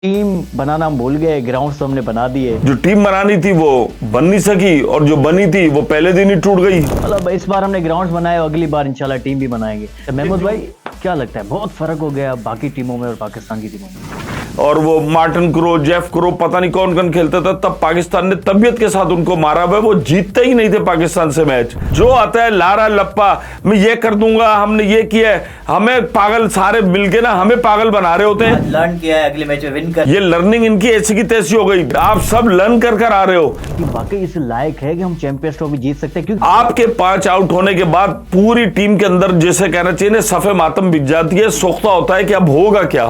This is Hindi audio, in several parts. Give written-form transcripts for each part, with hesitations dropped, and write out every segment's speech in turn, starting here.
टीम बनाना हम भूल गए, ग्राउंड तो हमने बना दिए। जो टीम बनानी थी वो बन नहीं सकी और जो बनी थी वो पहले दिन ही टूट गई। मतलब इस बार हमने ग्राउंड बनाए, अगली बार इंशाल्लाह टीम भी बनाएंगे। तो महमूद भाई क्या लगता है बहुत फर्क हो गया बाकी टीमों में और पाकिस्तान की टीमों में? और वो मार्टिन क्रो, जेफ क्रो, पता नहीं कौन कौन खेलता था, तब पाकिस्तान ने तबियत के साथ उनको मारा हुआ। वो जीतते ही नहीं थे पाकिस्तान से मैच। जो आता है लारा लप्पा, मैं ये कर दूंगा, हमने ये किया है, हमें पागल सारे मिलके ना हमें पागल बना रहे होते हैं। लर्न किया है, अगले मैच में विन कर। ये लर्निंग इनकी ऐसी की तैसी हो गई। आप सब लर्न कर कर आ रहे हो कि वाकई इस लायक है कि हम चैंपियंस ट्रॉफी जीत सकते हैं, क्योंकि आपके 5 आउट होने के बाद पूरी टीम के अंदर जैसे कहना चाहिए ना, सफे मातम बिक जाती है, सोखता होता है कि अब होगा क्या।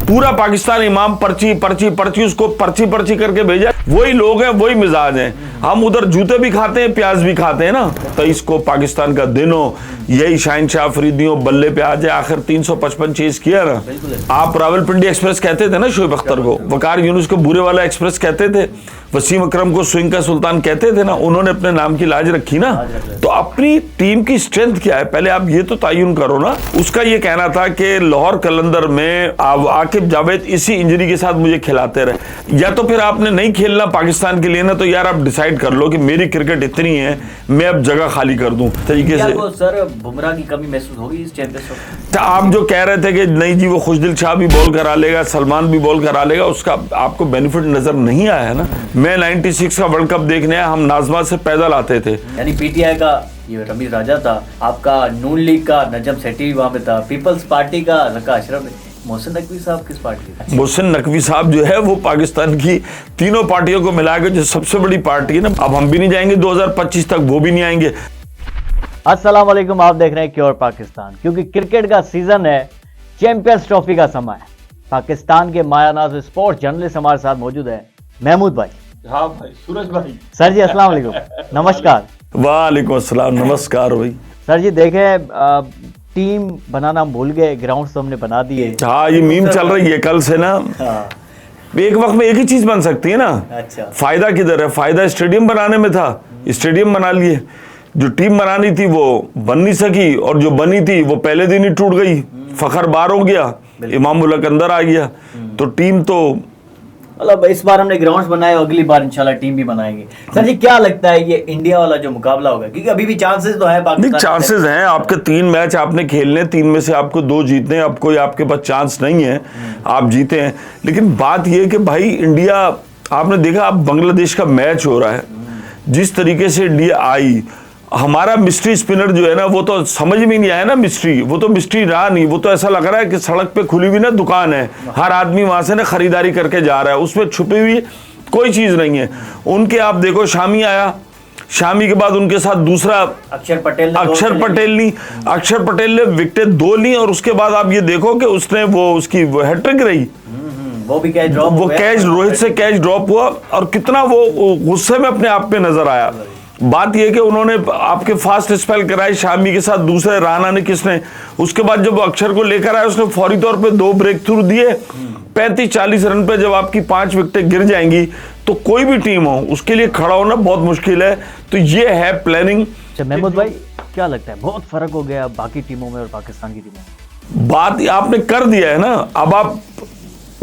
पूरा पाकिस्तान इमाम पर्ची पर्ची पर्ची उसको पर्ची पर्ची करके भेजा। वही लोग हैं, वही मिजाज हैं। हम उधर जूते भी खाते हैं, प्याज भी खाते हैं ना। 23 को पाकिस्तान का दिन हो, यही शाहिनशाह अफरीदियों बल्ले पे आ जाए। आखिर 355 चेज किया ना। आप रावलपिंडी एक्सप्रेस कहते थे ना शोएब अख्तर को, वकार यूनुस को बुरे वाला एक्सप्रेस कहते थे, वसीम अकरम को स्विंग का सुल्तान कहते थे ना। उन्होंने अपने नाम की लाज रखी ना। तो अपनी टीम की स्ट्रेंथ क्या है पहले आप ये तो तयन करो ना। उसका ये कहना था कि लाहौर कलंदर में आकिब जावेद इसी इंजरी के साथ मुझे खिलाते रहे। या तो फिर आपने नहीं खेलना पाकिस्तान के लिए ना, तो यार आप डिसाइड कर लो कि मेरी क्रिकेट इतनी है, मैं अब जगह खाली कर दूं तरीके से। सर बुमराह की कमी महसूस होगी इस चैंपियनशिप? आप जो कह रहे थे कि नहीं जी वो खुशदिल शाह भी बॉल करा लेगा, सलमान भी बॉल करा लेगा, उसका आपको बेनिफिट नजर नहीं आया है ना। मैं 96 का वर्ल्ड कप देखने आया, हम नाजमा से पैदल आते थे। यानी पीटीआई का ये रमीज राजा था, आपका नून लीग का नजम सेठी वहां पे था, पीपल्स पार्टी का रका अशरफ। मोहसिन नकवी साहब किस पार्टी का? मोहसिन नकवी साहब जो है वो पाकिस्तान की तीनों पार्टियों को मिलाकर जो सबसे बड़ी पार्टी है ना। अब हम भी नहीं जाएंगे 2025 तक, वो भी नहीं आएंगे। अस्सलाम वालेकुम, आप देख रहे हैं क्योर पाकिस्तान, क्योंकि क्रिकेट का सीजन है, चैंपियंस ट्रॉफी का समय है। पाकिस्तान के मायानाज स्पोर्ट्स जर्नलिस्ट हमारे साथ मौजूद है महमूद भाई। हाँ भाई, सूरज भाई। सर जी अस्सलाम वालेकुम, नमस्कार। वालेकुम अस्सलाम, नमस्कार भाई। सर जी देखें, टीम बनाना हम भूल गए, ग्राउंड तो हमने बना दिए। हाँ ये मीम चल रही है कल से ना। एक वक्त में एक ही चीज बन सकती है ना। अच्छा, फायदा किधर है? फायदा स्टेडियम बनाने में था, स्टेडियम बना लिए। जो टीम बनानी थी वो बन नहीं सकी और जो बनी थी वो पहले दिन ही टूट गई। फखर बार हो गया, इमाम उल हक अंदर आ गया। तो टीम तो मतलब इस बार हमने ग्राउंड बनाए, अगली बार इंशाल्लाह टीम भी बनाएंगे। सर जी क्या लगता है ये इंडिया वाला जो मुकाबला होगा, क्योंकि अभी भी चांसेस तो है पाकिस्तान? चांसेस हैं। आपके 3 मैच आपने खेलने, 3 में से आपको 2 जीतने हैं। अब कोई आपके पास चांस नहीं है, आप जीते हैं। लेकिन बात यह कि भाई इंडिया, आपने देखा अब बांग्लादेश का मैच हो रहा है, जिस तरीके से इंडिया आई, हमारा मिस्ट्री स्पिनर जो है ना वो तो समझ में नहीं आया ना। मिस्ट्री वो तो मिस्ट्री रहा नहीं। वो तो ऐसा लग रहा है कि सड़क पे खुली हुई ना दुकान है, हर आदमी वहां से ना खरीदारी करके जा रहा है, उसमें छुपी हुई कोई चीज नहीं है। उनके आप देखो, शामी आया, शामी के बाद उनके साथ दूसरा अक्षर पटेल ने विकेट 2 ली। और उसके बाद आप ये देखो कि उसने उसकी हैट्रिक रही, वो भी कैच ड्रॉप, वो कैच रोहित से कैच ड्रॉप हुआ और कितना वो गुस्से में अपने आप पे नजर आया। बात यह कि उन्होंने आपके फास्ट स्पेल कराए शामी के साथ, दूसरे राना ने किसने, उसके बाद जब अक्षर को लेकर आया उसने फौरी तौर पे 2 ब्रेक थ्रू दिए। 35-40 रन पे जब आपकी 5 विकेटें गिर जाएंगी तो कोई भी टीम हो उसके लिए खड़ा होना बहुत मुश्किल है। तो ये है प्लानिंग। महमूद भाई क्या लगता है बहुत फर्क हो गया बाकी टीमों में और पाकिस्तान की टीमों में? बात आपने कर दिया है ना। अब आप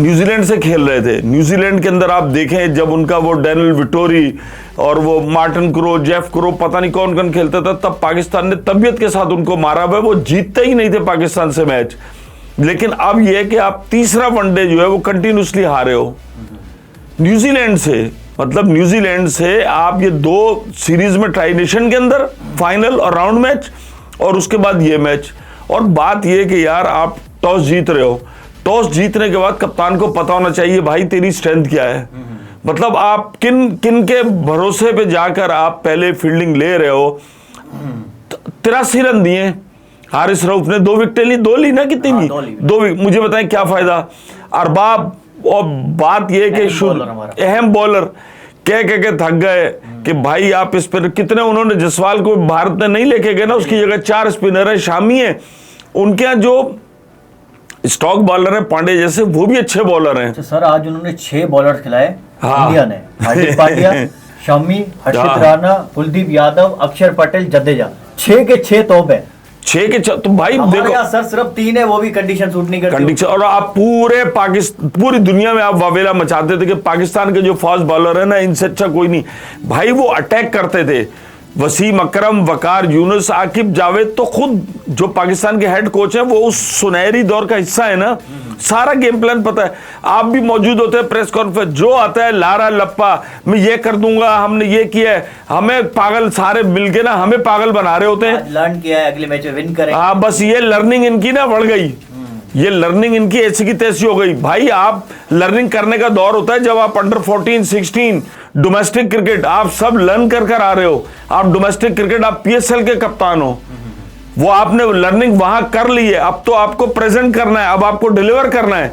न्यूजीलैंड से खेल रहे थे, न्यूजीलैंड के अंदर आप देखें जब उनका वो डैनियल विटोरी और वो मार्टिन क्रो, जेफ क्रो, पता नहीं कौन कौन खेलता था, तब पाकिस्तान ने तबियत के साथ उनको मारा हुआ। वो जीतते ही नहीं थे पाकिस्तान से मैच। लेकिन अब यह है कि आप तीसरा वनडे जो है वो कंटिन्यूसली हारे हो न्यूजीलैंड से। मतलब न्यूजीलैंड से आप ये 2 सीरीज में, ट्राई नेशन के अंदर फाइनल और राउंड मैच, और उसके बाद ये मैच। और बात यह कि यार आप टॉस जीत रहे हो, टॉस जीतने के बाद कप्तान को पता होना चाहिए भाई तेरी स्ट्रेंथ क्या है। मतलब आप किन के भरोसे पे जाकर आप पहले फील्डिंग ले रहे हो। 83 रन दिए, हारिस रऊफ ने 2 विकेटें ली, 2 ली ना, कितनी ली? 2 मुझे बताएं क्या फायदा। अरबाब, और बात यह कि अहम बॉलर कह के थक गए कि भाई आप इस पर कितने, उन्होंने जसवाल को भारत ने नहीं लेके गए ना, उसकी जगह 4 स्पिनर है, शामी है। उनके यहाँ जो स्टॉक बॉलर है पांडे जैसे, वो भी अच्छे बॉलर हैं। तो सर आज उन्होंने 6 बॉलर खिलाए। हाँ। इंडिया ने हार्दिक पांड्या, शमी, हर्षित राणा, कुलदीप यादव, अक्षर पटेल, जडेजा, 6 के 6 तोप है। 6 के तो भाई हमारे देखो, यहाँ सर सिर्फ 3 है, वो भी कंडीशन सूट नहीं करती। कंडीशन। और आप पूरे पाकिस्तान, पूरी दुनिया में आप वावेला मचाते थे कि पाकिस्तान के जो फास्ट बॉलर है ना, इनसे अच्छा कोई नहीं। भाई वो अटैक करते थे, वसीम अकरम, वकार यूनुस, आकिब जावेद, तो खुद जो पाकिस्तान के हेड कोच हैं वो उस सुनहरी दौर का हिस्सा है ना, सारा गेम प्लान पता है। आप भी मौजूद होते हैं प्रेस कॉन्फ्रेंस, जो आता है लारा लप्पा, मैं ये कर दूंगा, हमने ये किया है, हमें पागल सारे मिलके ना हमें पागल बना रहे होते हैं। लर्न किया है, अगले मैच में विन करेंगे। हाँ, बस ये लर्निंग इनकी ना बढ़ गई, ये लर्निंग इनकी ऐसी की तैसी हो गई। भाई आप लर्निंग करने का दौर होता है जब आप अंडर 14, 16 डोमेस्टिक क्रिकेट आप सब लर्न कर आ रहे हो। आप डोमेस्टिक क्रिकेट, आप PSL के कप्तान हो, वो आपने लर्निंग वहां कर ली है। अब तो आपको प्रेजेंट करना है, अब आपको डिलीवर करना है।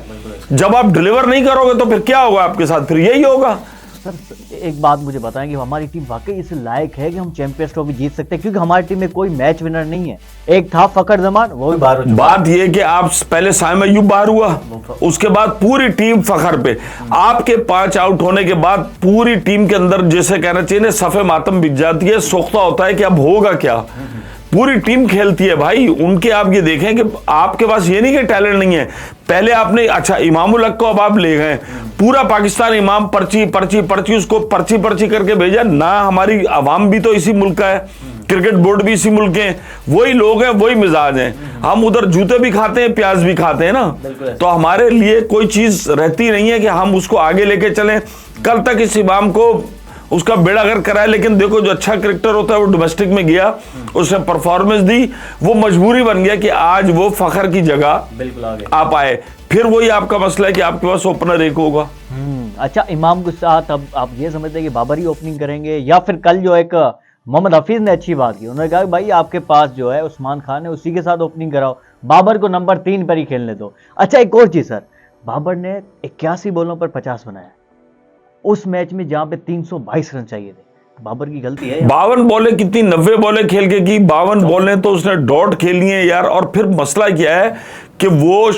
जब आप डिलीवर नहीं करोगे तो फिर क्या होगा आपके साथ? फिर यही होगा। सर एक बात मुझे बताएं कि हमारी टीम वाकई इस लायक है कि हम चैंपियंस ट्रॉफी जीत सकते हैं, क्योंकि हमारी टीम में कोई मैच विनर नहीं है। एक था फखर जमान, वो भी बाहर हो चुका। बात यह कि आप पहले साइम अय्यूब बाहर हुआ, उसके बाद पूरी टीम फखर पे, आपके 5 आउट होने के बाद पूरी टीम के अंदर जैसे कहना चाहिए ना, सफे मातम बिक जाती है, सोखता होता है कि अब होगा क्या। पूरी टीम खेलती है भाई उनके। आप ये देखें कि आपके पास ये नहीं कि टैलेंट नहीं है। पहले आपने, अच्छा इमामुल हक को अब आप ले गए, पूरा पाकिस्तान इमाम पर्ची पर्ची पर्ची, उसको पर्ची पर्ची करके भेजा ना। हमारी आवाम भी तो इसी मुल्क का है, क्रिकेट बोर्ड भी इसी मुल्क के हैं, वही लोग हैं, वही मिजाज हैं। हम उधर जूते भी खाते हैं, प्याज भी खाते हैं ना, तो हमारे लिए कोई चीज रहती नहीं है कि हम उसको आगे लेके चलें। कल तक इस इमाम को उसका बेड़ा गर्क कराया, लेकिन देखो जो अच्छा क्रिकेटर होता है वो डोमेस्टिक में गया, उसने परफॉर्मेंस दी, वो मजबूरी बन गया कि आज वो फखर की जगह बिल्कुल आगे आप आए। फिर वही आपका मसला है कि आपके पास ओपनर एक होगा। अच्छा, इमाम के साथ अब आप ये समझते हैं कि बाबर ही ओपनिंग करेंगे, या फिर कल जो एक मोहम्मद हफीज ने अच्छी बात की, उन्होंने कहा भाई आपके पास जो है उस्मान खान है, उसी के साथ ओपनिंग कराओ, बाबर को नंबर 3 पर ही खेलने दो। अच्छा एक और चीज सर, बाबर ने 81 बॉलों पर 50 बनाया उस मैच में जहां पे 322 रन चाहिए थे। बाबर की गलती है। 52 बॉलें कितनी, 90 बॉलें खेल के की, 52 बॉलें तो उसने डॉट खेली है यार। और फिर मसला क्या है कि वो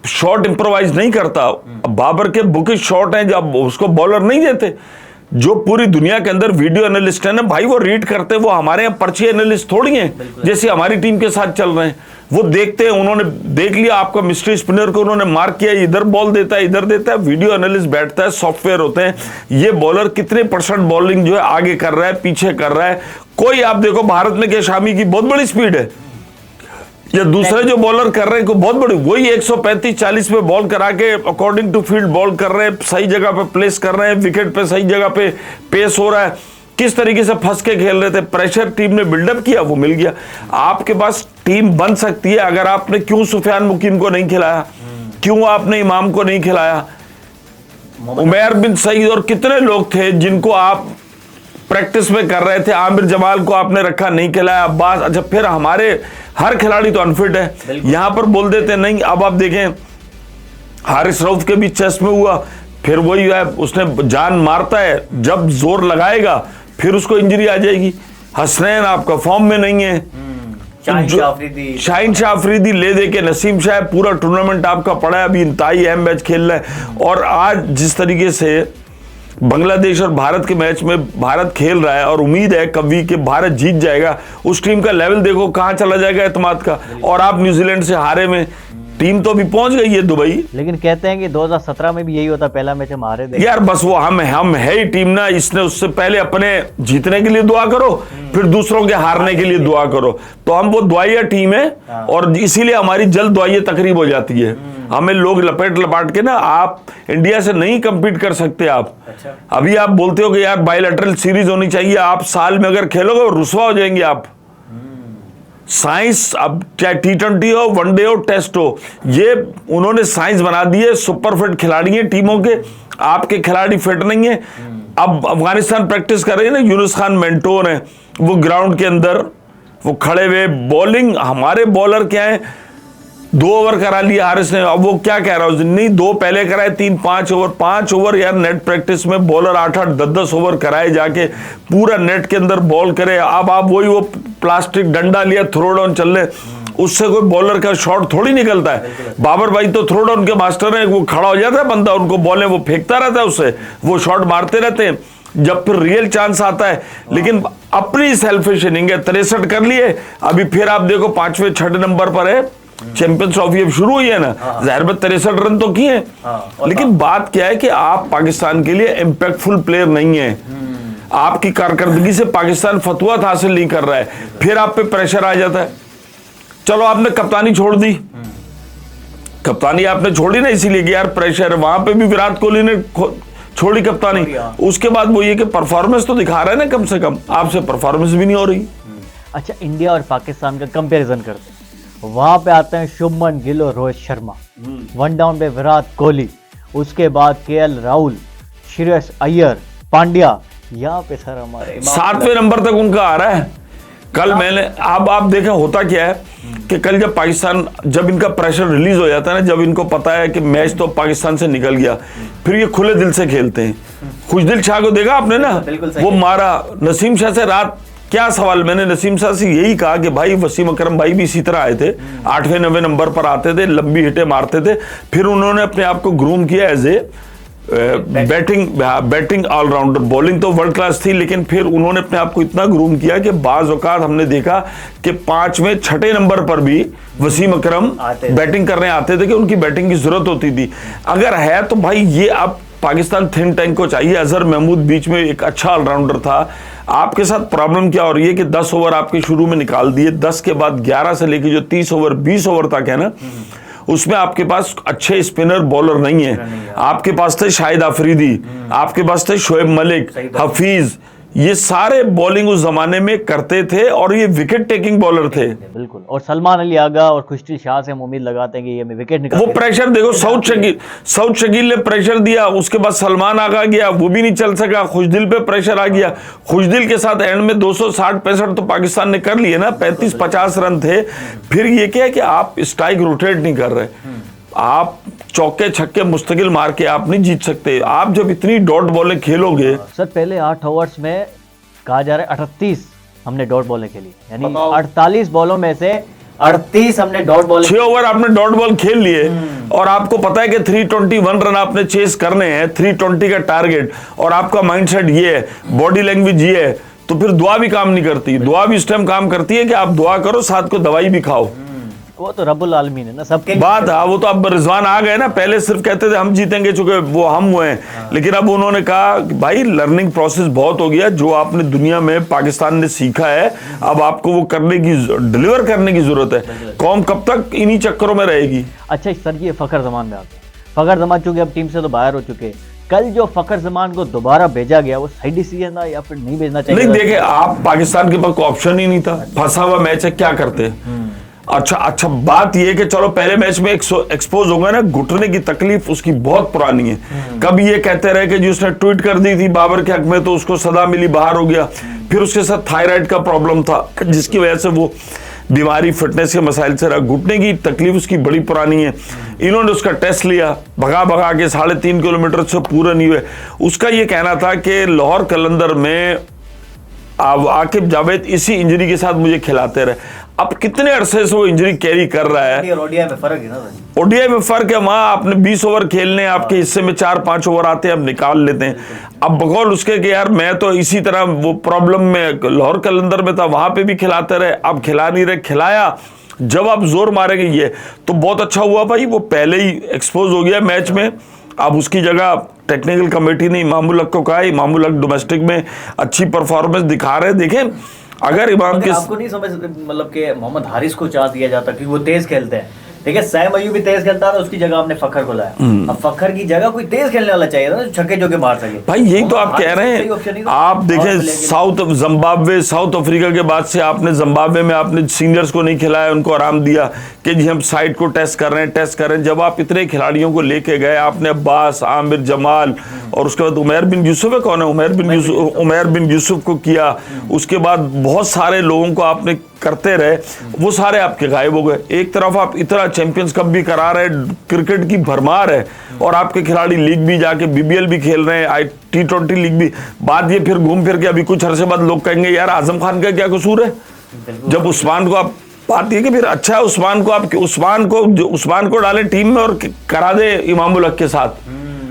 शॉट इंप्रोवाइज नहीं करता। बाबर के बुकिश शॉट हैं जब उसको बॉलर नहीं देते। जो पूरी दुनिया के अंदर वीडियो एनालिस्ट है ना भाई, वो रीड करते हैं। वो हमारे यहाँ पर्ची एनालिस्ट थोड़ी हैं जैसे हमारी टीम के साथ चल रहे हैं। वो देखते हैं, उन्होंने देख लिया आपका मिस्ट्री स्पिनर को, उन्होंने मार्क किया, इधर बॉल देता है, इधर देता है। वीडियो एनालिस्ट बैठता है, सॉफ्टवेयर होते हैं, ये बॉलर कितने % बॉलिंग जो है आगे कर रहा है, पीछे कर रहा है। कोई आप देखो भारत में के शामी की बहुत बड़ी स्पीड है, या दूसरे जो बॉलर कर रहे हैं को बहुत बड़ी, वही 135-40 पे बॉल करा के अकॉर्डिंग टू फील्ड बॉल कर रहे हैं, सही जगह पे प्लेस कर रहे हैं, विकेट पे सही जगह पे पेस हो रहा है। किस तरीके से फंस के खेल रहे थे, प्रेशर टीम ने बिल्डअप किया, वो मिल गया। आपके पास टीम बन सकती है अगर आपने, क्यों सुफियान मुकीम को नहीं खिलाया, क्यों आपने इमाम को नहीं खिलाया, उमैर बिन सईद और कितने लोग थे जिनको आप प्रैक्टिस में कर रहे थे, आमिर जमाल को आपने रखा, नहीं खिलाया, अब्बास। अच्छा फिर हमारे हर खिलाड़ी तो अनफिट है, यहां पर बोल देते नहीं। अब आप देखें हारिस रऊफ के भी चेस्ट में हुआ, फिर वही है, उसने जान मारता है, जब जोर लगाएगा फिर उसको इंजरी आ जाएगी। हसनैन आपका फॉर्म में नहीं है, शाहीन शाह अफरीदी ले दे के, नसीम शाह पूरा टूर्नामेंट आपका पड़ा है, अभी इंतहाई अहम मैच खेल रहा है। और आज जिस तरीके से बांग्लादेश और भारत के मैच में भारत खेल रहा है और उम्मीद है कभी कि भारत जीत जाएगा, उस टीम का लेवल देखो कहां चला जाएगा एतमाद का। और आप न्यूजीलैंड से हारे में, टीम तो अभी पहुंच गई है दुबई। लेकिन कहते हैं कि 2017 में भी यही होता, पहला मैच हम हारे थे। यार बस वो हम है ही टीम ना, इसने उससे पहले अपने जीतने के लिए दुआ करो, फिर दूसरों के हारने के लिए दुआ करो। तो हम वो दुआइया टीम है और इसीलिए हमारी जल्द दुआइया तकरीब हो जाती है। हमें लोग लपेट लपाट के ना, आप इंडिया से नहीं कंपीट कर सकते आप। अच्छा। अभी आप बोलते हो कि यार बायलैटरल सीरीज होनी चाहिए, आप साल में अगर खेलोगे रुसवा हो जाएंगे आप। साइंस, अब चाहे T20 हो, वनडे हो, टेस्ट हो, ये उन्होंने साइंस बना दी है। सुपर फिट खिलाड़ी हैं टीमों के, आपके खिलाड़ी फिट नहीं है। अब अफगानिस्तान प्रैक्टिस कर रही है ना, यूनुस खान मेंटोर है, वो ग्राउंड के अंदर वो खड़े हुए, बॉलिंग हमारे बॉलर क्या है, 2 ओवर करा लिया हारिस ने। अब वो क्या कह रहा है, नहीं 2 पहले कराए, 3-5 ओवर, 5 ओवर यार नेट प्रैक्टिस में बॉलर 8-8, 10-10 ओवर कराए जाके, पूरा नेट के अंदर बॉल करे। अब आप वही वो प्लास्टिक डंडा लिया, थ्रो डाउन चल रहे, उससे कोई बॉलर का शॉट थोड़ी निकलता है। बाबर भाई तो थ्रो डाउन के मास्टर है, वो खड़ा हो जाता है बंदा, उनको बॉलें वो फेंकता रहता है, उससे वो शॉट मारते रहते हैं। जब फिर रियल चांस आता है। लेकिन अपनी सेल्फिश इनिंग है, 63 कर लिए, अभी फिर आप देखो 5वें 6 नंबर पर है, चैंपियंस ट्रॉफी अब शुरू हुई है ना, जाहिर में 63 रन तो किए। लेकिन बात क्या है कि आप पाकिस्तान के लिए इम्पैक्टफुल प्लेयर नहीं है, आपकी कारकर्दगी से पाकिस्तान फतुआत हासिल नहीं कर रहा है, फिर आप पे प्रेशर आ जाता है। चलो आपने कप्तानी छोड़ दी, कप्तानी आपने छोड़ी ना इसीलिए कि यार प्रेशर है, वहां पे भी विराट कोहली ने छोड़ी कप्तानी, उसके बाद वो ये कि परफॉर्मेंस तो दिखा रहे हैं ना, कम से कम आपसे परफॉर्मेंस भी नहीं हो रही। अच्छा, इंडिया और पाकिस्तान का कंपैरिजन करते हैं, वहां पे आते हैं शुभमन गिल और रोहित शर्मा, वन डाउन पे विराट कोहली, उसके बाद केएल राहुल, श्रेयस अय्यर, पांड्या, यहाँ पे सर हमारे 7वें नंबर तक उनका आ रहा है। कल मैंने आप देखें होता क्या है कि कल जब पाकिस्तान, जब इनका प्रेशर रिलीज हो जाता है ना, जब इनको पता है कि मैच तो पाकिस्तान से निकल गया, फिर ये खुले दिल से खेलते हैं। खुशदिल शाह को देखा आपने ना, वो मारा नसीम शाह से रात, क्या सवाल, मैंने नसीम शाह से यही कहा कि भाई वसीम अकरम भाई भी इसी तरह आए थे, 8वें 9वें नंबर पर आते थे, लंबी हिटें मारते थे, फिर उन्होंने अपने आप को ग्रूम किया as a batting allrounder. Bowling तो वर्ल्ड क्लास थी, लेकिन फिर उन्होंने अपने आप को इतना ग्रूम किया कि बाज औकात हमने देखा कि 5वें 6ठे नंबर पर भी वसीम अकरम बैटिंग करने आते थे कि उनकी बैटिंग की जरूरत होती थी। अगर है तो भाई ये अब पाकिस्तान थिंक टैंक को चाहिए। अजहर महमूद बीच में एक अच्छा ऑलराउंडर था। आपके साथ प्रॉब्लम क्या हो रही है कि 10 ओवर आपके शुरू में निकाल दिए, 10 के बाद 11 से लेके जो 30 ओवर 20 ओवर तक है ना, उसमें आपके पास अच्छे स्पिनर बॉलर नहीं है। आपके पास थे शाहिद अफरीदी, आपके पास थे शोएब मलिक, हफीज, ये सारे बॉलिंग उस जमाने में करते थे और ये विकेट टेकिंग बॉलर थे। बिल्कुल, और सलमान अली आगा और खुशदिल शाह से हम उम्मीद लगाते हैं कि ये विकेट निकाल। वो प्रेशर देखो, साउथ शकील ने प्रेशर दिया, उसके बाद सलमान आगा गया, वो भी नहीं चल सका, खुशदिल पे प्रेशर आ गया। खुशदिल के साथ एंड में 260-65 तो पाकिस्तान ने कर लिए ना, 35-50 रन थे। फिर ये क्या है कि आप स्ट्राइक रोटेट नहीं कर रहे, आप चौके छक्के मुस्तकिल मार के आप नहीं जीत सकते। आप जब इतनी डॉट बॉलें खेलोगे, सर पहले 8 ओवर्स में कहा जा रहा है 38 हमने डॉट बॉलें खेली, यानी 48 बॉलों में से 38 हमने डॉट बॉल, 6 ओवर आपने डॉट बॉल खेल लिए और आपको पता है कि 321 रन आपने चेस करने हैं, 320 का टारगेट, और आपका माइंडसेट ये है, बॉडी लैंग्वेज ये है, तो फिर दुआ भी काम नहीं करती। दुआ भी इस टाइम काम करती है कि आप दुआ करो, साथ को दवाई भी खाओ। वो तो रब्बुल आलमीन है ना सबके बात। हाँ, वो तो अब रिजवान आ गए ना, पहले सिर्फ कहते थे हम जीतेंगे, चूंकि वो हम हुए हैं, लेकिन अब उन्होंने कहा कि भाई लर्निंग प्रोसेस बहुत हो गया, जो आपने दुनिया में पाकिस्तान ने सीखा है अब आपको वो करने की, डिलीवर करने की जरूरत है। कौम कब तक इन्हीं चक्करों में रहेगी। अच्छा सर, ये फखर जमान में आते हैं। फखर जमान चूंकि अब टीम से तो बाहर हो चुके हैं, कल जो फखर जमान को दोबारा भेजा गया वो सही डिसीजन था या फिर नहीं भेजना चाहिए? नहीं, देखे आप, पाकिस्तान के पास कोई ऑप्शन ही नहीं था, फंसा हुआ मैच है, क्या करते। अच्छा, बात यह कि चलो पहले मैच में एक्सपोज हो गया ना, घुटने की तकलीफ उसकी बहुत पुरानी है। कभी ये कहते रहे कि जी उसने ट्वीट कर दी थी बाबर के हक में तो उसको सदा मिली, बाहर हो गया। फिर उसके साथ थायराइड का प्रॉब्लम था जिसकी वजह से वो बीमारी, फिटनेस के मसाइल से रहा। घुटने की तकलीफ उसकी बड़ी पुरानी है। इन्होंने उसका टेस्ट लिया, भगा के 3.5 किलोमीटर से पूरे नहीं हुए। उसका ये कहना था कि लाहौर कलंदर में आकिब जावेद इसी इंजरी के साथ मुझे खिलाते रहे। अब कितने अरसे से वो इंजरी कैरी कर रहा है। ओडीआई में फर्क है ना, ओडीआई में फर्क है, वहां आपने 20 ओवर खेलने, आपके हिस्से में 4-5 ओवर आते हैं, अब निकाल लेते हैं। अब बकौल उसके कि यार मैं तो इसी तरह वो प्रॉब्लम में लाहौर कलंदर में था, वहां पे भी खिलाते रहे, अब खिला नहीं रहे। खिलाया जब आप जोर मारेंगे ये तो बहुत अच्छा हुआ भाई, वो पहले ही एक्सपोज हो गया मैच में। अब उसकी जगह टेक्निकल कमेटी ने इमामुल हक को कहा, इमामुल हक डोमेस्टिक में अच्छी परफॉर्मेंस दिखा रहे। देखें, अगर इमाम के आपको नहीं समझ, मतलब कि मोहम्मद हारिस को चांस दिया जाता क्योंकि वो तेज खेलते हैं। देखिए सैम अयूब भी तेज खेलता था, उसकी जगह आपने फखर को लाया। अब फखर की जगह कोई तेज खेलने वाला चाहिए था, छक्के चौके मार सके। भाई यही तो आप कह रहे हैं। आप देखें साउथ अफ्रीका के बाद से आपने जिम्बाब्वे में आपने सीनियर्स को नहीं खिलाया, उनको आराम दिया कि जी हम साइड को टेस्ट कर रहे हैं। जब आप इतने खिलाड़ियों को लेके गए, आपने अब्बास, आमिर, जमाल और उसके बाद उमैर बिन यूसुफ है, कौन है उमैर बिन यूसुफ को किया। उसके बाद बहुत सारे लोगों को आपने करते रहे, वो सारे आपके गायब हो गए। एक तरफ आप इतना चैंपियंस कप भी करा रहे, क्रिकेट की भरमार है, और आपके खिलाड़ी लीग भी जाके BBL भी खेल रहे हैं, T20 लीग भी। बात ये फिर घूम फिर के अभी कुछ अरसे बाद लोग कहेंगे यार आजम खान का क्या कसूर है, जब उस्मान को आप, बात ये कि फिर अच्छा है उस्मान को डाले टीम में और करा दे इमामुल हक के साथ,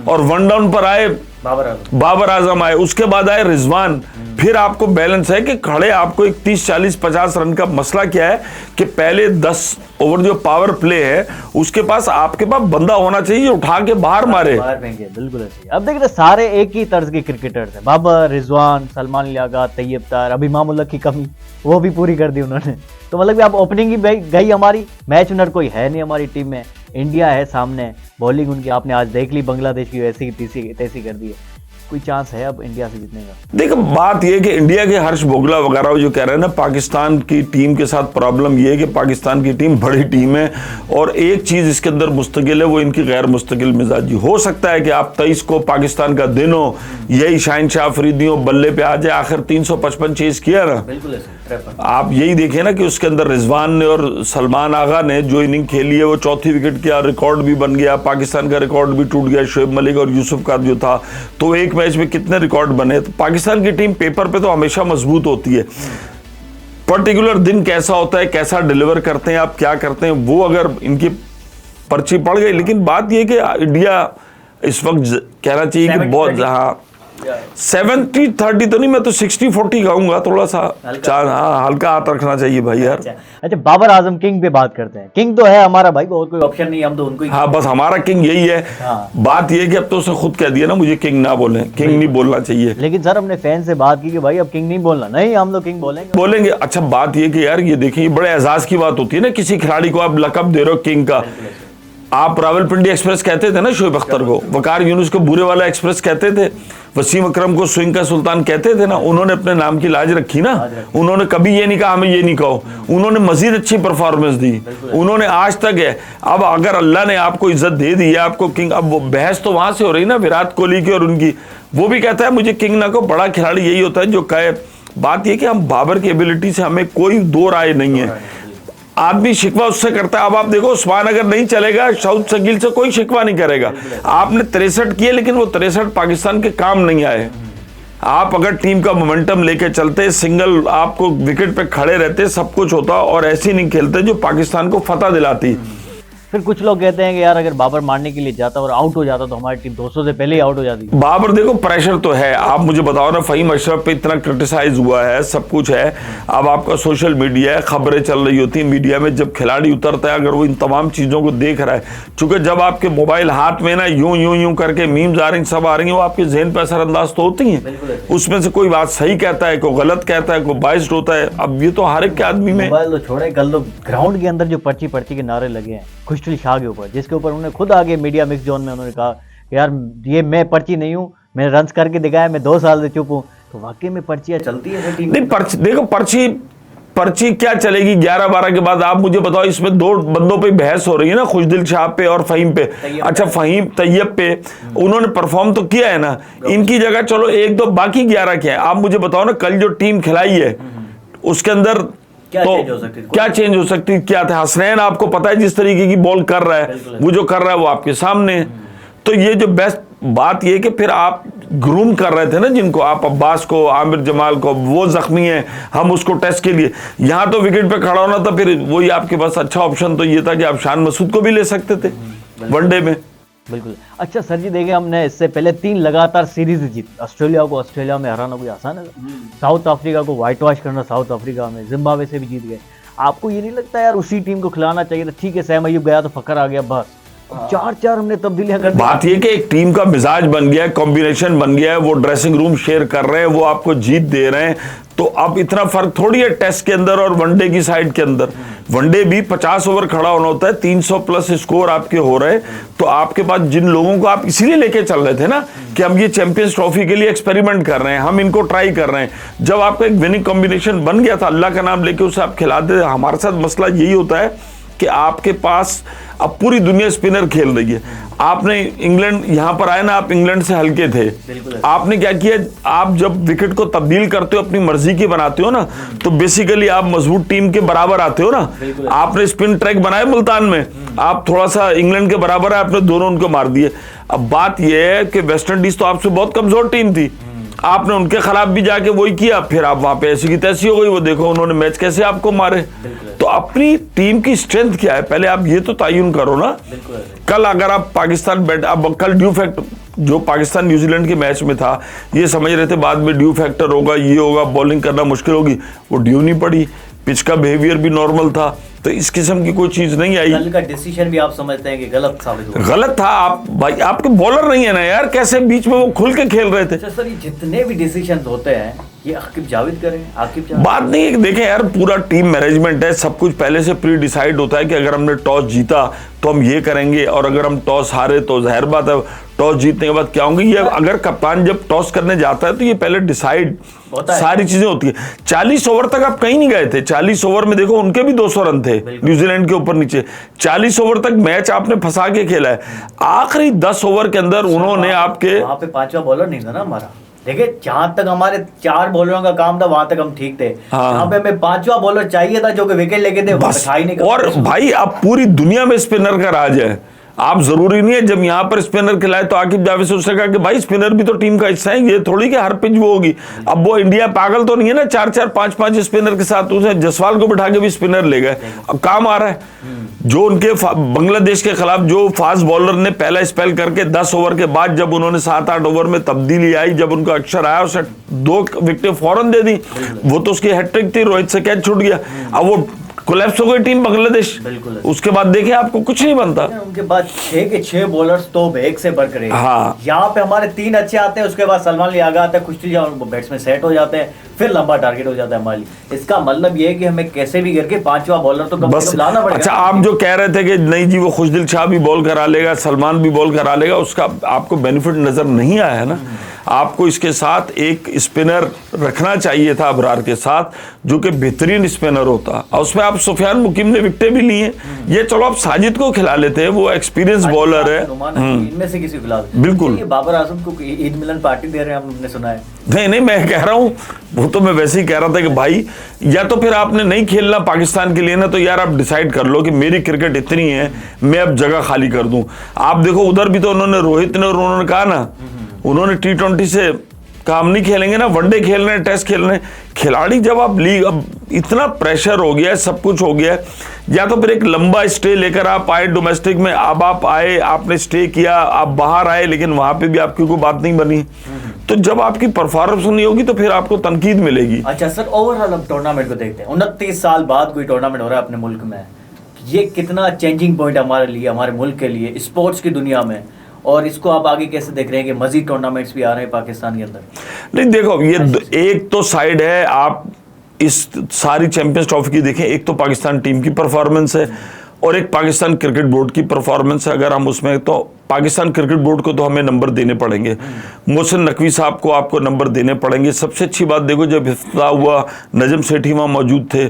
और वन डाउन पर आए बाबर आजम आए, उसके बाद आए रिजवान। फिर आपको बैलेंस है कि खड़े आपको एक 30, 40, 50 रन का मसला क्या है कि पहले 10 ओवर जो पावर प्ले है उसके पास आपके पास बंदा होना चाहिए उठा के बाहर मारे। बिल्कुल ऐसे। अब देखिए सारे एक ही तर्ज के क्रिकेटर्स हैं, बाबर, रिजवान, सलमान लियाकत, तैयब तार, अभी इमामुल्लाह की कमी वो भी पूरी कर दी उन्होंने। तो मतलब कि आप ओपनिंग ही गई हमारी, मैच विनर कोई है नहीं हमारी टीम में, इंडिया है सामने, बॉलिंग उनकी आपने आज देख ली, बांग्लादेश की ऐसी तैसी कर दी है। कोई चांस है अब इंडिया से जीतने का? देखो बात यह कि इंडिया के हर्ष भोगला वगैरह जो कह रहे हैं ना पाकिस्तान की टीम के साथ प्रॉब्लम यह है कि पाकिस्तान की टीम बड़ी टीम है और एक चीज इसके अंदर मुस्तकिल है वो इनकी गैर मुस्तकिल मिजाजी। हो सकता है कि आप 23 को पाकिस्तान का दिन हो, यही शाहिन शाह अफरीदी हो, बल्ले पे आ जाए, आखिर 355 चेज किया ना। आप यही देखें ना कि उसके अंदर रिजवान ने और सलमान आगा ने जो इनिंग खेली है वो चौथी विकेट का रिकॉर्ड भी बन गया, पाकिस्तान का रिकॉर्ड भी टूट गया, शोएब मलिक और यूसुफ का जो था, तो एक मैच में कितने रिकॉर्ड बने। तो पाकिस्तान की टीम पेपर पे तो हमेशा मजबूत होती है, पर्टिकुलर दिन कैसा होता है, कैसा डिलीवर करते हैं आप, क्या करते हैं, वो अगर इनकी पर्ची पड़ गई। लेकिन बात यह कि इंडिया इस वक्त कहना चाहिए कि बहुत 70-30 तो नहीं, मैं तो 60-40 कहूंगा, थोड़ा सा हल्का हाथ रखना चाहिए भाई यार। अच्छा बाबर आजम किंग पे बात करते हैं, किंग तो है हमारा भाई, और कोई ऑप्शन नहीं, हम तो उनको ही। हाँ बस हमारा किंग यही है। बात यह कि अब तो उसने खुद कह दिया ना मुझे किंग ना बोले, किंग नहीं बोलना चाहिए। लेकिन सर हमने फैन से बात की कि भाई अब किंग नहीं बोलना, नहीं हम लोग किंग बोलेंगे। अच्छा बात यह कि यार ये देखिए बड़े एजाज की बात होती है ना, किसी खिलाड़ी को आप लकब दे रहे हो किंग का। आप रावलपिंडी एक्सप्रेस कहते थे ना शोएब अख्तर को, वकार यूनुस को बुरे वाला एक्सप्रेस कहते थे, वसीम अकरम को स्विंग का सुल्तान कहते थे ना। उन्होंने अपने नाम की लाज रखी ना, उन्होंने कभी ये नहीं कहा हमें ये नहीं कहो, उन्होंने मजीद अच्छी परफॉर्मेंस दी, उन्होंने आज तक है। अब अगर अल्लाह ने आपको इज्जत दे दी है, आपको किंग, अब वो बहस तो वहां से हो रही ना विराट कोहली की और उनकी, वो भी कहता है मुझे किंग ना को। बड़ा खिलाड़ी यही होता है जो कहे। बात यह कि हम बाबर की एबिलिटी से हमें कोई दो राय नहीं है, आदमी शिकवा उससे करता है। अब आप देखो उस्मान अगर नहीं चलेगा, शाहिद शकील से कोई शिकवा नहीं करेगा। आपने 63 किए लेकिन वो 63 पाकिस्तान के काम नहीं आए। आप अगर टीम का मोमेंटम लेके चलते, सिंगल आपको विकेट पे खड़े रहते, सब कुछ होता और ऐसी नहीं खेलते जो पाकिस्तान को फतह दिलाती। फिर कुछ लोग कहते हैं कि यार अगर बाबर मारने के लिए जाता और आउट हो जाता तो हमारी टीम 200 से पहले ही आउट हो जाती। बाबर देखो प्रेशर तो है, आप मुझे बताओ ना, फहीम अशरफ पे इतना क्रिटिसाइज हुआ है, सब कुछ है। अब आपका सोशल मीडिया है, खबरें चल रही होती हैं मीडिया में, जब खिलाड़ी उतरता है अगर वो इन तमाम चीज़ों को देख रहा है, चूंकि जब आपके मोबाइल हाथ में ना यूं यूं यूं करके मीम्स आ रही, सब आ रही हैं, वो आपके जहन पर असरअंदाज तो होती हैं। उसमें से कोई बात सही कहता है, कोई गलत कहता है, कोई बाइस्ड होता है। अब ये तो हर एक के आदमी में। मोबाइल तो छोड़े, कल तो ग्राउंड के अंदर जो पर्ची के नारे लगे हैं खुशदिल शाह के ऊपर, जिसके ऊपर उन्होंने खुद आगे मीडिया मिक्स जोन में उन्होंने कहा यार ये मैं पर्ची नहीं हूँ, मैंने रन्स करके दिखाया, मैं 2 साल से चुप हूँ। तो वाकई में पर्चियाँ चलती है टीम नहीं। देखो पर्ची क्या चलेगी 11-12 के बाद। आप मुझे बताओ, इसमें 2 बंदों पे बहस हो रही है ना, खुशदिल शाह पे और फहीम पे। अच्छा फहीम तैयब पे उन्होंने परफॉर्म तो किया है ना, इनकी जगह चलो 1-2 बाकी 11 क्या है। आप मुझे बताओ ना, कल जो टीम खिलाई है उसके अंदर क्या तो चेंज हो सकती है? क्या चेंज हो सकती है? क्या था हसनैन, आपको पता है जिस तरीके की बॉल कर रहा है, वो जो कर रहा है वो आपके सामने है। तो ये जो बेस्ट बात ये कि फिर आप ग्रूम कर रहे थे ना जिनको, आप अब्बास को, आमिर जमाल को, वो जख्मी है, हम उसको टेस्ट के लिए यहाँ तो विकेट पे खड़ा होना था। फिर वही आपके पास अच्छा ऑप्शन तो ये था कि आप शान मसूद को भी ले सकते थे वनडे में। बिल्कुल। अच्छा सर जी देखिए, हमने इससे पहले 3 लगातार सीरीज जीती। ऑस्ट्रेलिया को ऑस्ट्रेलिया में हराना कोई आसान है? साउथ अफ्रीका को व्हाइट वॉश करना साउथ अफ्रीका में, जिम्बाब्वे से भी जीत गए। आपको ये नहीं लगता यार उसी टीम को खिलाना चाहिए था? ठीक है सैम अयूब गया तो फखर आ गया, बस 4-4 हमने तब्दीलियां कर दी। बात ये कि एक टीम का मिजाज बन गया है, कॉम्बिनेशन बन गया है, वो ड्रेसिंग रूम शेयर कर रहे हैं, वो आपको जीत दे रहे हैं। तो अब इतना फर्क थोड़ी है टेस्ट के अंदर और वनडे की साइड के अंदर। वनडे भी 50 ओवर खड़ा होना होता है, 300 प्लस स्कोर आपके हो रहे। तो आपके पास जिन लोगों को आप इसीलिए लेके चल रहे थे ना कि हम ये चैंपियंस ट्रॉफी के लिए एक्सपेरिमेंट कर रहे हैं, हम इनको ट्राई कर रहे हैं। जब आपका एक विनिंग कॉम्बिनेशन बन गया था, अल्लाह का नाम लेके उसे आप खिलाते थे। हमारे साथ मसला यही होता है कि आपके पास अब पूरी दुनिया स्पिनर खेल रही है। आपने इंग्लैंड यहाँ पर आए ना, आप इंग्लैंड से हल्के थे। आपने क्या किया, आप जब विकेट को तब्दील करते हो, अपनी मर्जी की बनाते हो ना, तो बेसिकली आप मजबूत टीम के बराबर आते हो ना। आपने स्पिन ट्रैक बनाए मुल्तान में, आप थोड़ा सा इंग्लैंड के बराबर है, आपने दोनों उनको मार दिए। अब बात यह है कि वेस्ट इंडीज तो आपसे बहुत कमजोर टीम थी, आपने उनके खिलाफ भी जाके वही किया, फिर आप वहां पे ऐसी की तैसी हो गई। वो देखो उन्होंने मैच कैसे आपको मारे। तो अपनी टीम की स्ट्रेंथ क्या है पहले आप ये तो तयन करो ना। कल अगर आप पाकिस्तान अब कल ड्यू जो पाकिस्तान न्यूजीलैंड के मैच में था, ये समझ रहे थे बाद में ड्यू फैक्टर होगा, ये होगा, बॉलिंग करना मुश्किल होगी, वो ड्यू नहीं पड़ी, पिच का बिहेवियर भी नॉर्मल था, तो इस किस्म की कोई चीज नहीं आई। कल का डिसीजन भी आप समझते हैं कि गलत साबित हुआ? गलत था। आप भाई आपके बॉलर नहीं है ना यार, कैसे बीच में वो खुल के खेल रहे थे। अच्छा सर, ये जितने भी डिसीजन होते हैं ये आकिब जावेद करें, आकिब जावेद बात नहीं है, देखें यार पूरा टीम मैनेजमेंट है, सब कुछ पहले से प्री डिसाइड होता है कि अगर हमने टॉस जीता तो हम ये करेंगे, और अगर हम टॉस हारे तो जाहिर बात है टॉस जीतने के बाद क्या होंगे। ये अगर कप्तान जब टॉस करने जाता है तो ये पहले डिसाइड सारी चीजें होती है। 40 ओवर तक आप कहीं नहीं गए थे। 40 ओवर में देखो उनके भी 200 रन थे न्यूजीलैंड के ऊपर नीचे। 40 ओवर तक मैच आपने फंसा के खेला है। आखिरी 10 ओवर के अंदर उन्होंने आपके वहां पे पांचवा बॉलर नहीं था ना हमारा। देखिए जहां तक हमारे 4 बॉलरों का काम था वहां तक हम ठीक थे। यहाँ पे हमें 5वां बॉलर चाहिए था जो कि विकेट लेके दे, बस। था ही नहीं। और भाई अब पूरी दुनिया में स्पिनर का राज है। आप जरूरी नहीं है जब यहां पर स्पिनर खिलाए तो आकिब जावेद से उसने कहा कि भाई स्पिनर भी तो टीम का हिस्सा है, ये थोड़ी कि हर पिच वो होगी। अब वो इंडिया पागल तो नहीं है ना, 4-4 5-5 स्पिनर के साथ उसने जसवाल को बिठा के भी स्पिनर ले गए। अब काम आ रहा है। जो उनके बांग्लादेश के खिलाफ जो फास्ट बॉलर ने पहला स्पेल करके 10 ओवर के बाद जब उन्होंने 7-8 ओवर में तब्दीली आई, जब उनका अक्षर आया उसे 2 विकेटें फौरन दे दी। वो तो उसकी हैट्रिक थी, रोहित से कैच छूट गया। अब वो कोलैप्स हो गई टीम बांग्लादेश। उसके बाद देखे आपको कुछ नहीं बनता। उनके बाद 6 के 6 बॉलर्स तो एक से बढ़कर एक। हाँ। यहाँ पे हमारे 3 अच्छे आते हैं, उसके बाद सलमान लियागा आता है, कुछ बैट्समैन सेट हो जाते हैं, फिर लंबा टारगेट हो जाता है हमारे लिए। इसका मतलब ये है कि हमें कैसे भी करके 5वां बॉलर तो कम से कम लाना पड़ेगा। अच्छा, आप जो कह रहे थे कि नहीं जी वो खुशदिल शाह भी बॉल करा लेगा, सलमान भी बॉल करा लेगा, उसका आपको बेनिफिट नजर नहीं आया है ना। आपको इसके साथ एक स्पिनर रखना चाहिए था अबरार के साथ, जो कि बेहतरीन स्पिनर होता। और उसमें आप सुफियान मुकीम ने विकेटें भी ली हैं। ये चलो आप साजिद को खिला लेते हैं, वो एक्सपीरियंस बॉलर है। इनमें से किसी खिला बिल्कुल। ये बाबर आजम को ईद मिलन पार्टी दे रहे हैं, हमने सुना है। नहीं, मैं कह रहा हूँ, वो तो मैं वैसे ही कह रहा था कि भाई या तो फिर आपने नहीं खेलना पाकिस्तान के लिए ना, तो यार आप डिसाइड कर लो कि मेरी क्रिकेट इतनी है, मैं अब जगह खाली कर दूं। आप देखो उधर भी तो उन्होंने रोहित ने और उन्होंने कहा ना, उन्होंने T20 से काम नहीं खेलेंगे ना, वनडे खेल रहे हैं, टेस्ट खेल रहे हैं। खिलाड़ी जब आप लीग, अब इतना प्रेशर हो गया है, सब कुछ हो गया है, या तो फिर एक लंबा स्टे लेकर आप आए डोमेस्टिक में। अब आप आए, आपने स्टे किया, आप बाहर आए, लेकिन वहां पे भी आपकी कोई बात नहीं बनी। तो जब आपकी परफॉर्मेंस नहीं होगी तो फिर आपको तनकीद मिलेगी। अच्छा सर, ओवरऑल हम टूर्नामेंट को देखते हैं। 29 साल बाद कोई टूर्नामेंट हो रहा है अपने मुल्क में, ये कितना चेंजिंग पॉइंट हमारे लिए, हमारे मुल्क के लिए, स्पोर्ट्स की दुनिया में। और इसको आप आगे कैसे देख रहे हैं कि मजीद टूर्नामेंट्स भी आ रहे हैं पाकिस्तान के अंदर? नहीं देखो, ये एक तो साइड है, आप इस सारी चैंपियंस ट्रॉफी की देखें, एक तो पाकिस्तान टीम की परफॉर्मेंस है और एक पाकिस्तान क्रिकेट बोर्ड की परफॉर्मेंस है। अगर हम उसमें, तो पाकिस्तान क्रिकेट बोर्ड को तो हमें नंबर देने पड़ेंगे, मोहसिन नकवी साहब को आपको नंबर देने पड़ेंगे। सबसे अच्छी बात देखो, जब इफ्तिताह हुआ नजम सेठी वहाँ मौजूद थे,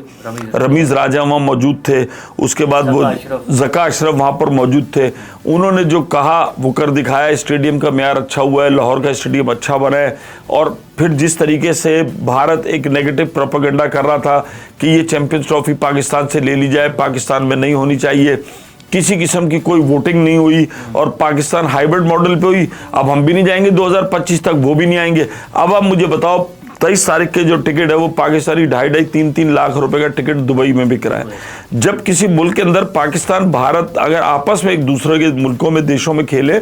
रमीज राजा वहाँ मौजूद थे, उसके बाद वो ज़का अशरफ वहाँ पर मौजूद थे। उन्होंने जो कहा वो कर दिखाया। स्टेडियम का म्यार अच्छा हुआ है, लाहौर का स्टेडियम अच्छा बना है। और फिर जिस तरीके से भारत एक नेगेटिव प्रोपेगेंडा कर रहा था कि ये चैंपियंस ट्रॉफी पाकिस्तान से ले ली जाए, पाकिस्तान में नहीं होनी चाहिए, किसी किस्म की कोई वोटिंग नहीं हुई और पाकिस्तान हाइब्रिड मॉडल पे हुई। अब हम भी नहीं जाएंगे 2025 तक, वो भी नहीं आएंगे। अब आप मुझे बताओ, 23 तारीख के जो टिकट है वो पाकिस्तानी 2.5-3 लाख रुपए का टिकट दुबई में बिक रहा है। जब किसी मुल्क के अंदर पाकिस्तान भारत अगर आपस में एक दूसरे के मुल्कों में, देशों में खेले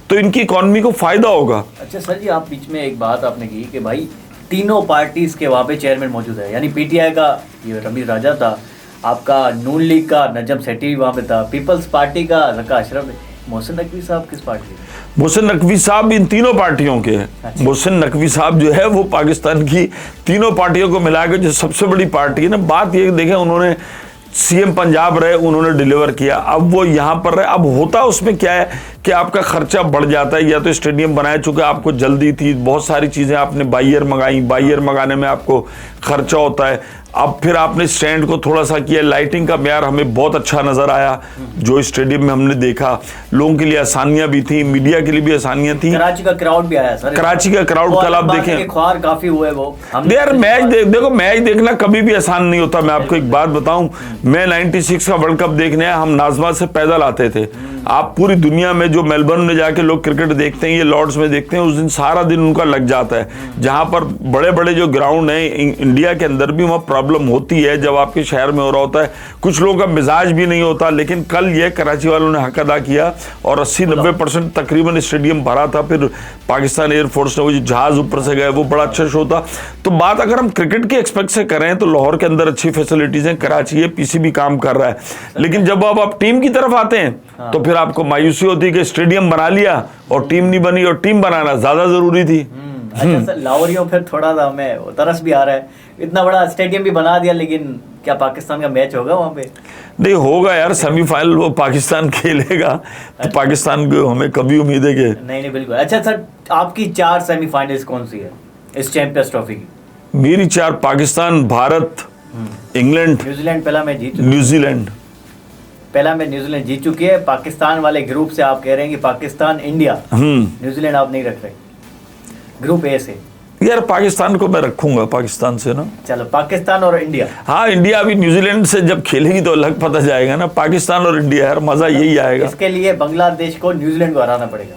तो इनकी इकॉनमी को फायदा होगा। अच्छा सर जी, आप बीच में एक बात आपने की कि भाई तीनों पार्टीज के वहाँ पे चेयरमैन मौजूद है, यानी PTI का ये रमीज राजा था, आपका नून लीग का नजम सेठी वहाँ पे था, पीपल्स पार्टी का ज़का अशरफ। मोहसिन नकवी साहब किस पार्टी के? मोहसिन नकवी साहब इन तीनों पार्टियों के हैं। अच्छा। मोहसिन नकवी साहब जो है वो पाकिस्तान की तीनों पार्टियों को मिलाकर जो सबसे बड़ी पार्टी है ना। बात ये देखें, उन्होंने CM पंजाब रहे, उन्होंने डिलीवर किया, अब वो यहाँ पर रहे। अब होता उसमें क्या है कि आपका खर्चा बढ़ जाता है, या तो स्टेडियम बनाए, चूंकि आपको जल्दी थी, बहुत सारी चीज़ें आपने बाइयर मंगाई, बाइयर मंगाने में आपको खर्चा होता है। अब फिर आपने स्टैंड को थोड़ा सा किया, लाइटिंग का म्यार हमें बहुत अच्छा नजर आया जो स्टेडियम में हमने देखा। लोगों के लिए आसानियां भी थी, मीडिया के लिए भी आसानियां थी। कराची का क्राउड भी आया सर, कराची का क्राउड कल आप देखें, ख्वार काफी हुए वो। यार मैच देखो, मैच देखना कभी भी आसान नहीं होता। मैं आपको एक बात बताऊं, मैं 96 का वर्ल्ड कप देखने आया, हम नाजमा से पैदल आते थे। आप पूरी दुनिया में जो मेलबर्न में जाके लोग क्रिकेट देखते हैं, ये लॉर्ड्स में देखते हैं, उस दिन सारा दिन उनका लग जाता है। जहां पर बड़े बड़े जो ग्राउंड हैं इंडिया के अंदर भी वहाँ प्रॉब्लम होती है जब आपके शहर में हो रहा होता है, कुछ लोगों का मिजाज भी नहीं होता। लेकिन कल ये कराची वालों ने हक अदा किया और 80-90% तकरीबन स्टेडियम भरा था। फिर पाकिस्तान एयरफोर्स ने वो जो जहाज ऊपर से गए वो बड़ा अच्छा शो था। तो बात अगर हम क्रिकेट के एक्सपेक्ट से करें तो लाहौर के अंदर अच्छी फैसिलिटीज हैं, कराची है, पीसीबी काम कर रहा है। लेकिन जब आप टीम की तरफ आते हैं तो फिर आपको मायूसी होती है कि स्टेडियम बना लिया और टीम नहीं बनी, और टीम बनाना ज्यादा जरूरी थी। अच्छा सर, लाहौरियों फिर थोड़ा सा हमें तरस भी आ रहा है, इतना बड़ा स्टेडियम भी बना दिया, लेकिन क्या पाकिस्तान का मैच होगा वहाँ पे? नहीं होगा यार, सेमीफाइनल वो पाकिस्तान खेलेगा। तो पाकिस्तान को हमें कभी उम्मीद है कि नहीं बिल्कुल। अच्छा सर, आपकी 4 सेमीफाइनल्स कौन सी है इस चैंपियंस ट्रॉफी की? मेरी 4, पाकिस्तान, भारत, इंग्लैंड, न्यूजीलैंड पहला मैच जीत न्यूजीलैंड। पहला मैच न्यूजीलैंड जीत चुकी है। पाकिस्तान वाले ग्रुप से आप कह रहे हैं कि पाकिस्तान, इंडिया, न्यूजीलैंड आप नहीं रख रहे ग्रुप ए से? यार पाकिस्तान को मैं रखूंगा, पाकिस्तान से ना। चलो, पाकिस्तान और इंडिया। हाँ, इंडिया अभी न्यूजीलैंड से जब खेलेगी तो अलग पता जाएगा ना। पाकिस्तान और इंडिया यार, मजा यही आएगा। इसके लिए बांग्लादेश को न्यूजीलैंड को हराना पड़ेगा।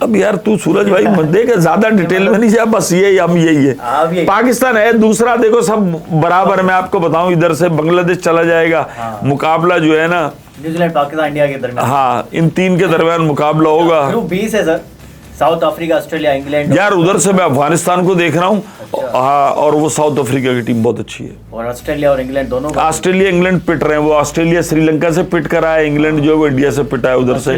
अब यार तू सूरज भाई मत देख, ज्यादा डिटेल में नहीं जा, बस यही है। पाकिस्तान है दूसरा, देखो सब बराबर। मैं आपको बताऊं, इधर से बांग्लादेश चला जाएगा। मुकाबला जो है ना न्यूजीलैंड, पाकिस्तान, इंडिया के दरमियान। हाँ, इन 3 के दरमियान मुकाबला होगा। ग्रुप बी से sir south Africa, Australia, England. यार उधर से मैं अफगानिस्तान को देख रहा हूँ। हाँ, और वो साउथ अफ्रीका की टीम बहुत अच्छी है। और ऑस्ट्रेलिया और इंग्लैंड दोनों, ऑस्ट्रेलिया इंग्लैंड पिट रहे हैं। वो ऑस्ट्रेलिया श्रीलंका से पिट कर आया, इंग्लैंड जो है वो इंडिया से पिटा है उधर से।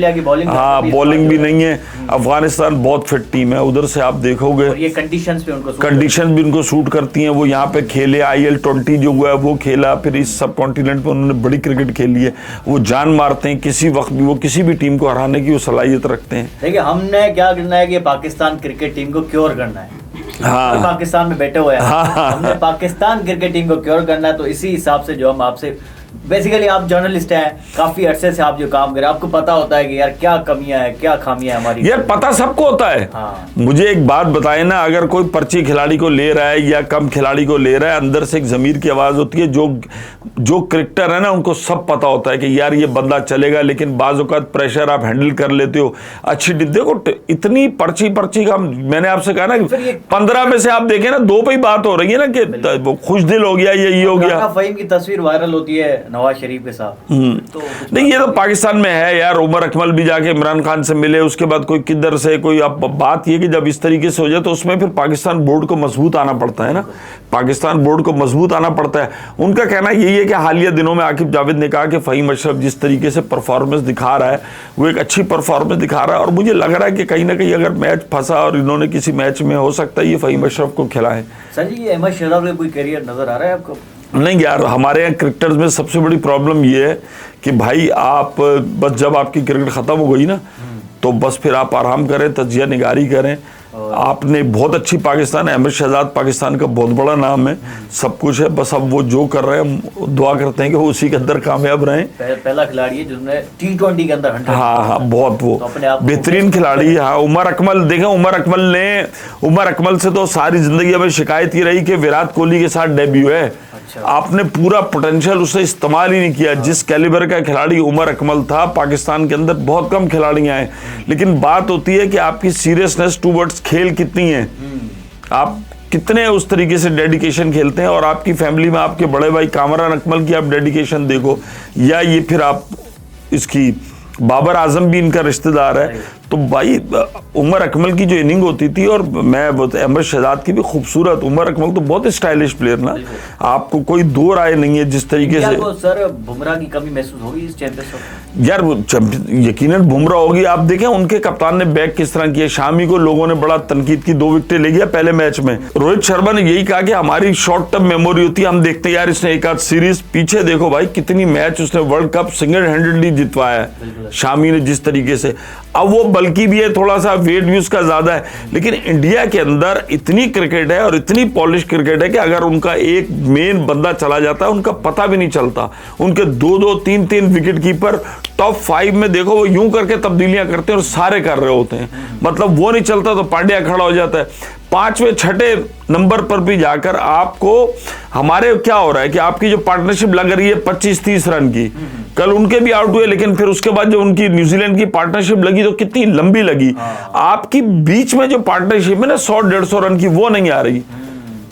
हाँ, बॉलिंग भी नहीं है। अफगानिस्तान बहुत फिट टीम है, उधर से आप देखोगे। और ये कंडीशंस भी उनको सूट करती हैं। वो यहाँ पे खेले, IL-20 जो हुआ है वो खेला, फिर इस सब कॉन्टिनेंट पे उन्होंने बड़ी क्रिकेट खेली है। वो जान मारते हैं, किसी वक्त भी वो किसी भी टीम को हराने की वो सलाहियत रखते हैं। देखिए, हमने क्या करना है कि पाकिस्तान क्रिकेट टीम को क्योर करना है। हाँ, पाकिस्तान में बैठे हुए हैं। हाँ, हमने पाकिस्तान क्रिकेट टीम को क्योर करना है। तो इसी हिसाब से जो हम आपसे, बेसिकली आप जर्नलिस्ट हैं, काफी अरसे से आप जो काम कर रहे हैं, आपको पता होता है कि यार क्या कमियां हैं, क्या खामियां हैं हमारी। यार पता सबको होता है। हाँ। मुझे एक बात बताए ना, अगर कोई पर्ची खिलाड़ी को ले रहा है या कम खिलाड़ी को ले रहा है, अंदर से एक जमीर की आवाज होती है। जो क्रिकेटर है ना, उनको सब पता होता है कि यार ये बंदा चलेगा, लेकिन बाज़ औक़ात प्रेशर आप हैंडल कर लेते हो। अच्छी देखो, इतनी पर्ची का मैंने आपसे कहा ना, 15 में से आप देखें ना 2 पे ही बात हो रही है ना कि वो खुश दिल हो गया, ये हो गया। फ़हीम की तस्वीर वायरल होती है नवाज शरीफ के साथ। तो नहीं, ये तो पाकिस्तान में है यार। उमर अकमल भी जाके इमरान खान से मिले, उसके बाद कोई किधर से कोई। अब बात ये कि जब इस तरीके से हो जाए तो उसमें फिर पाकिस्तान बोर्ड को मजबूत आना पड़ता है ना। पाकिस्तान बोर्ड को मजबूत आना पड़ता है। उनका कहना यही है कि हालिया दिनों में आकिब जावेद ने कहा कि फ़हीम अशरफ जिस तरीके से परफॉर्मेंस दिखा रहा है, वो एक अच्छी परफॉर्मेंस दिखा रहा है। और मुझे लग रहा है कि कहीं ना कहीं अगर मैच फंसा और इन्होंने किसी मैच में, हो सकता है ये फ़हीम अशरफ को खिलाएं। सर जी, अहमद शहजाद का कोई करियर नजर आ रहा है आपको? नहीं यार, हमारे यहाँ क्रिकेटर्स में सबसे बड़ी प्रॉब्लम ये है कि भाई आप बस जब आपकी क्रिकेट ख़त्म हो गई ना, तो बस फिर आप आराम करें, तजिया निगारी करें। आपने बहुत अच्छी पाकिस्तान, अहमद शहजाद पाकिस्तान का बहुत बड़ा नाम है, सब कुछ है। बस अब वो जो कर रहे हैं, दुआ करते हैं कि वो उसी के अंदर कामयाब रहें। पहला खिलाड़ी है जिसने T20 के अंदर 100। हाँ, बहुत वो बेहतरीन खिलाड़ी है। हाँ, उमर अकमल देखें, उमर अकमल से तो सारी जिंदगी हमें शिकायत ही रही कि विराट कोहली के साथ डेब्यू है। आपने पूरा पोटेंशियल उससे इस्तेमाल ही नहीं किया। जिस कैलिबर का खिलाड़ी उमर अकमल था, पाकिस्तान के अंदर बहुत कम खिलाड़ी आए। लेकिन बात होती है कि आपकी सीरियसनेस टूवर्ड्स खेल कितनी है, आप कितने उस तरीके से डेडिकेशन खेलते हैं। और आपकी फैमिली में आपके बड़े भाई कामरान अकमल की आप डेडिकेशन देखो, या ये फिर आप इसकी बाबर आजम भी इनका रिश्तेदार है। तो भाई उमर अकमल की जो इनिंग होती थी, और मैं अहमद शहजाद की भी खूबसूरत। उमर अकमल तो बहुत स्टाइलिश प्लेयर ना, आपको कोई दो राय नहीं है जिस तरीके से। सर, बुमराह की कमी महसूस होगी इस चैंपियनशिप? यार यकीनन बुमराह होगी। आप देखें उनके कप्तान ने बैक किस तरह किया। शामी को लोगों ने बड़ा तनकीद की, 2 विकेटें ले गया पहले मैच में। रोहित शर्मा ने यही कहा कि हमारी शॉर्ट टर्म मेमोरी होती है, हम देखते हैं यार इसने एक आध सीरीज। पीछे देखो भाई कितनी मैच उसने वर्ल्ड कप सिंगल हैंडेडली जितवाया है शामी ने जिस तरीके से। अब वो बल्कि भी है, थोड़ा सा वेट भी उसका ज्यादा है, लेकिन इंडिया के अंदर इतनी क्रिकेट है और इतनी पॉलिश क्रिकेट है कि अगर उनका एक मेन बंदा चला जाता है उनका पता भी नहीं चलता। उनके 2-2, 3-3 विकेट कीपर टॉप 5 में देखो वो यूं करके तब्दीलियां करते हैं और सारे कर रहे होते हैं। मतलब वो नहीं चलता तो पांड्या खड़ा हो जाता है। 5वें 6ठे नंबर पर भी जाकर आपको हमारे क्या हो रहा है कि आपकी जो पार्टनरशिप लग रही है 25-30 रन की, कल उनके भी आउट हुए, लेकिन फिर उसके बाद जो उनकी न्यूजीलैंड की पार्टनरशिप लगी तो कितनी लंबी लगी। आपकी बीच में जो पार्टनरशिप है ना 100-150 रन की, वो नहीं आ रही।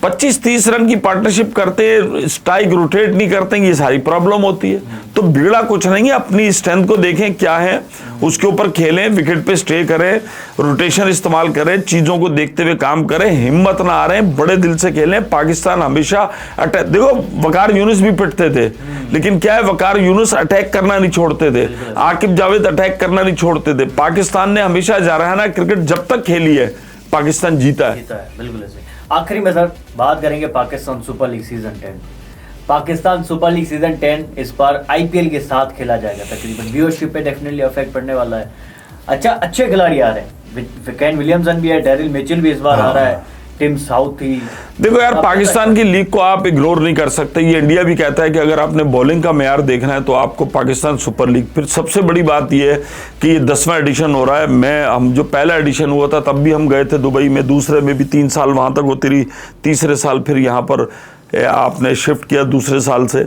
25-30 रन की पार्टनरशिप करते, स्ट्राइक रोटेट नहीं करते, ये सारी प्रॉब्लम होती है। तो बिगड़ा कुछ नहीं है, अपनी स्ट्रेंथ को देखें क्या है, उसके ऊपर खेलें, विकेट पे स्टे करें, रोटेशन इस्तेमाल करें, चीजों को देखते हुए काम करें, हिम्मत ना आ रहे हैं, बड़े दिल से खेलें। पाकिस्तान हमेशा अटैक, देखो वकार यूनुस भी पिटते थे, लेकिन क्या है, वकार यूनुस अटैक करना नहीं छोड़ते थे, आकिब जावेद अटैक करना नहीं छोड़ते थे। पाकिस्तान ने हमेशा जारहाना क्रिकेट जब तक खेली है, पाकिस्तान जीता है। बिल्कुल ऐसे। आखिरी में सर बात करेंगे Pakistan super league season 10। Pakistan super league season 10 इस बार आईपीएल के साथ खेला जाएगा। तकरीबन व्यूअरशिप पे डेफिनेटली अफेक्ट पड़ने वाला है। अच्छा, अच्छे खिलाड़ी आ रहे हैं, केन विलियमसन भी है, डेरिल मिचेल भी इस बार आ रहा है, टिम साउथ ही। देखो यार, पाकिस्तान की लीग को आप इग्नोर नहीं कर सकते। ये इंडिया भी कहता है कि अगर आपने बॉलिंग का मेयार देखना है तो आपको पाकिस्तान सुपर लीग। फिर सबसे बड़ी बात ये है कि ये 10वां एडिशन हो रहा है। हम जो पहला एडिशन हुआ था तब भी हम गए थे दुबई में, दूसरे में भी 3 साल वहां तक होती रही, तीसरे साल फिर यहाँ पर आपने शिफ्ट किया दूसरे साल से।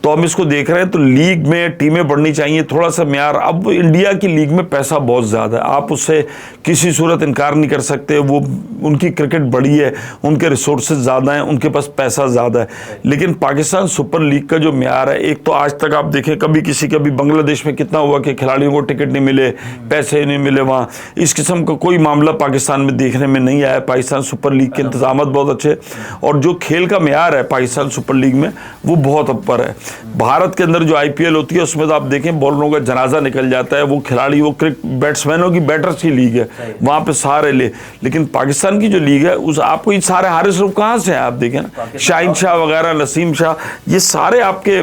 तो हम इसको देख रहे हैं। तो लीग में टीमें बढ़नी चाहिए, थोड़ा सा म्यार। अब इंडिया की लीग में पैसा बहुत ज़्यादा है, आप उससे किसी सूरत इनकार नहीं कर सकते। वो उनकी क्रिकेट बड़ी है, उनके रिसोर्सेज ज़्यादा हैं, उनके पास पैसा ज़्यादा है। लेकिन पाकिस्तान सुपर लीग का जो म्यार है, एक तो आज तक आप देखें कभी किसी का भी बांग्लादेश में कितना हुआ कि खिलाड़ियों को टिकट नहीं मिले, पैसे नहीं मिले वहाँ, इस किस्म का कोई मामला पाकिस्तान में देखने में नहीं आया। पाकिस्तान सुपर लीग के इंतजाम बहुत अच्छे, और जो खेल का म्यार है पाकिस्तान सुपर लीग में वो बहुत ऊपर है। भारत के अंदर जो आईपीएल होती है उसमें तो आप देखें बॉलरों का जनाजा निकल जाता है। वो खिलाड़ी, वो बैट्समैनों की, बैटर्स की लीग है, वहां पे सारे लेकिन पाकिस्तान की जो लीग है उस आपको ये सारे हारिस रूफ कहाँ से हैं? आप देखें ना, शाहिन शाह वगैरह, नसीम शाह, ये सारे आपके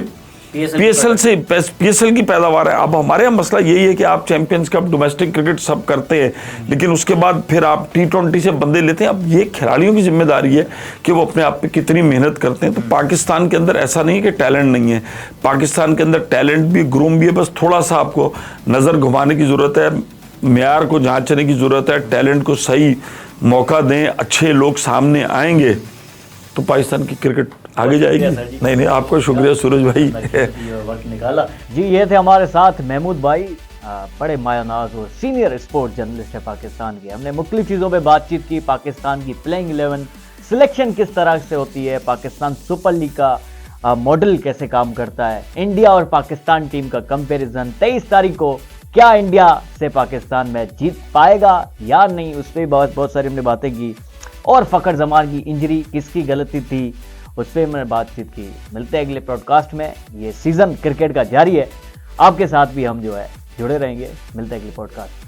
पीएसएल की पैदावार है। अब हमारे यहाँ मसला यही है कि आप चैंपियंस कप, डोमेस्टिक क्रिकेट सब करते हैं, लेकिन उसके बाद फिर आप T20 से बंदे लेते हैं। अब ये खिलाड़ियों की जिम्मेदारी है कि वो अपने आप पे कितनी मेहनत करते हैं। तो पाकिस्तान के अंदर ऐसा नहीं कि टैलेंट नहीं है, पाकिस्तान के अंदर टैलेंट भी, ग्रूम भी है, बस थोड़ा सा आपको नज़र घुमाने की ज़रूरत है, म्यार को जांचने की ज़रूरत है, टैलेंट को सही मौका दें, अच्छे लोग सामने आएंगे तो पाकिस्तान की क्रिकेट आगे जाएगी। नहीं, आपको शुक्रिया सूरज भाई, वक्त निकाला जी। ये थे हमारे साथ महमूद भाई, बड़े मायानाज और सीनियर स्पोर्ट्स जर्नलिस्ट है पाकिस्तान के। हमने मुख्तलिफ चीज़ों पे बातचीत की, पाकिस्तान की प्लेइंग 11 सिलेक्शन किस तरह से होती है, पाकिस्तान सुपर लीग का मॉडल कैसे काम करता है, इंडिया और पाकिस्तान टीम का कंपैरिजन। 23 तारीख को क्या इंडिया से पाकिस्तान मैच जीत पाएगा या नहीं, उस पर बहुत सारी हमने बातें की। और फ़खर जमान की इंजरी किसकी गलती थी, उस पर मैंने बातचीत की। मिलते हैं अगले पॉडकास्ट में। ये सीज़न क्रिकेट का जारी है, आपके साथ भी हम जो है जुड़े रहेंगे। मिलते हैं अगले पॉडकास्ट।